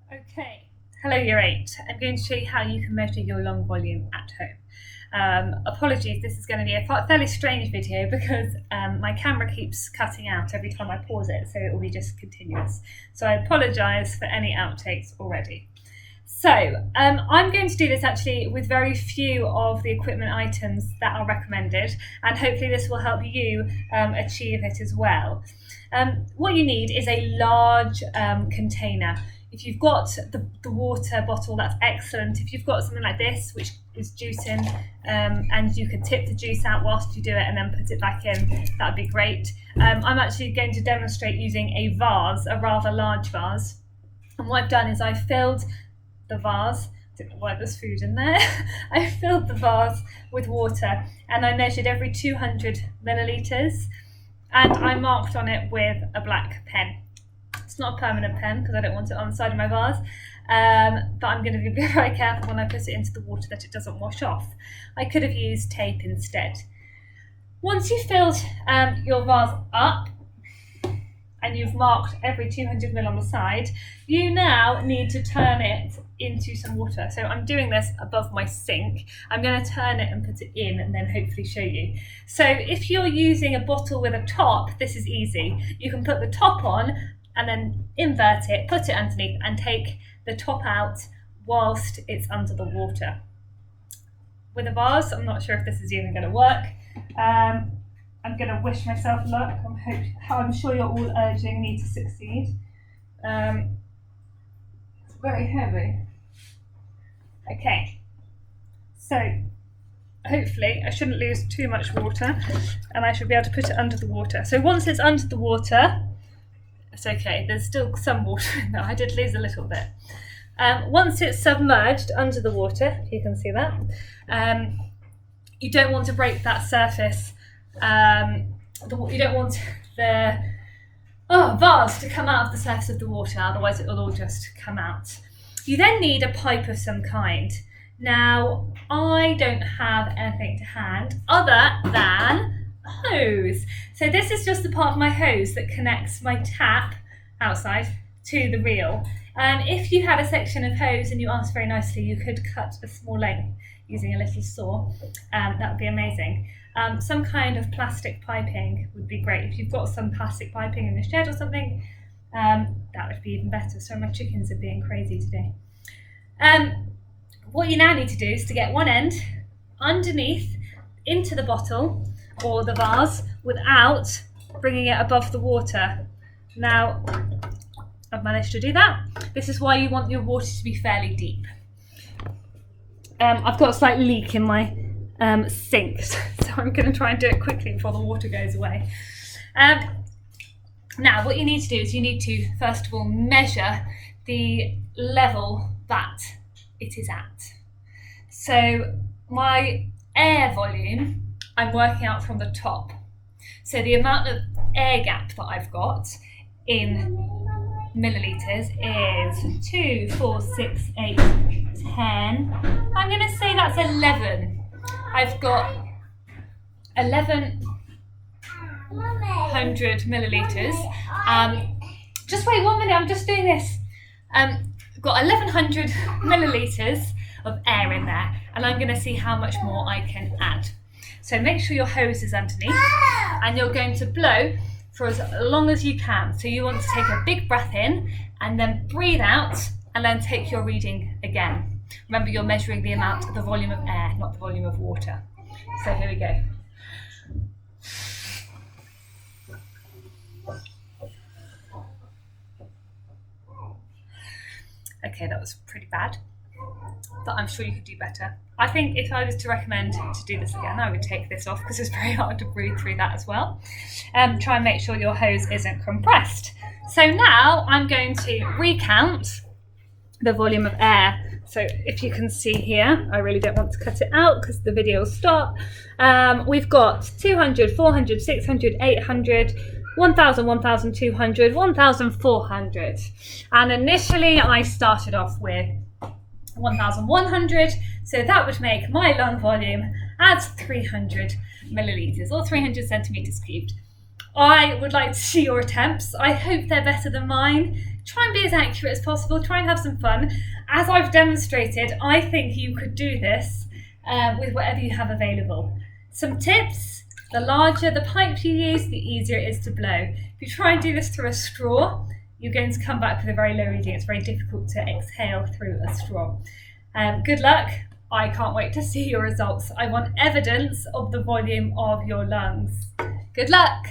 Okay, hello Year 8. I'm going to show you how you can measure your lung volume at home. Apologies, this is going to be a fairly strange video because my camera keeps cutting out every time I pause it, so it will be just continuous. So I apologise for any outtakes already. So I'm going to do this actually with very few of the equipment items that are recommended, and hopefully this will help you achieve it as well. What you need is a large container. If you've got the water bottle, that's excellent. If you've got something like this, which is juicing, and you could tip the juice out whilst you do it and then put it back in, that would be great. I'm actually going to demonstrate using a vase, a rather large vase. And what I've done is I've filled the vase, I don't know why there's food in there. I filled the vase with water and I measured every 200 millilitres and I marked on it with a black pen. It's not a permanent pen because I don't want it on the side of my vase, but I'm going to be very careful when I put it into the water that it doesn't wash off. I could have used tape instead. Once you've filled your vase up and you've marked every 200 ml on the side, you now need to turn it into some water. So I'm doing this above my sink. I'm going to turn it and put it in and then hopefully show you. So if you're using a bottle with a top, this is easy. You can put the top on and then invert it, put it underneath and take the top out whilst it's under the water. With a vase, I'm not sure if this is even going to work. I'm going to wish myself luck. I'm sure you're all urging me to succeed. It's very heavy. Okay, so hopefully I shouldn't lose too much water and I should be able to put it under the water. So once it's under the water, it's okay, there's still some water in there. I did lose a little bit. Once it's submerged under the water, you can see that, you don't want to break that surface. You don't want the vase to come out of the surface of the water, otherwise it will all just come out. You then need a pipe of some kind. Now, I don't have anything to hand other than a hose. So this is just the part of my hose that connects my tap outside to the reel. If you had a section of hose and you asked very nicely, you could cut a small length using a little saw. That would be amazing. Some kind of plastic piping would be great. If you've got some plastic piping in the shed or something, that would be even better. So my chickens are being crazy today. What you now need to do is to get one end underneath into the bottle or the vase without bringing it above the water. Now, I've managed to do that. This is why you want your water to be fairly deep. I've got a slight leak in my sink, so I'm going to try and do it quickly before the water goes away. Now, what you need to do is you need to, first of all, measure the level that it is at. So my air volume, I'm working out from the top. So the amount of air gap that I've got in millilitres is 2, 4, 6, 8, 10. I'm going to say that's 11. I've got 1100 millilitres. Just wait 1 minute, I'm just doing this. I've got 1100 millilitres of air in there, and I'm going to see how much more I can add. So make sure your hose is underneath, and you're going to blow for as long as you can. So you want to take a big breath in, and then breathe out, and then take your reading again. Remember, you're measuring the amount, the volume of air, not the volume of water. So here we go. Okay, that was pretty bad, but I'm sure you could do better. I think if I was to recommend to do this again, I would take this off because it's very hard to breathe through that as well. Try and make sure your hose isn't compressed. So now I'm going to recount the volume of air. So if you can see here, I really don't want to cut it out because the video will stop. We've got 200, 400, 600, 800, 1,000, 1,200, 1,400. And initially I started off with 1,100. So that would make my lung volume at 300 millilitres or 300 centimetres cubed. I would like to see your attempts. I hope they're better than mine. try and be as accurate as possible, try and have some fun. As I've demonstrated, I think you could do this with whatever you have available. Some tips: the larger the pipe you use, the easier it is to blow. If you try and do this through a straw, you're going to come back with a very low reading. It's very difficult to exhale through a straw. Good luck. I can't wait to see your results. I want evidence of the volume of your lungs. Good luck.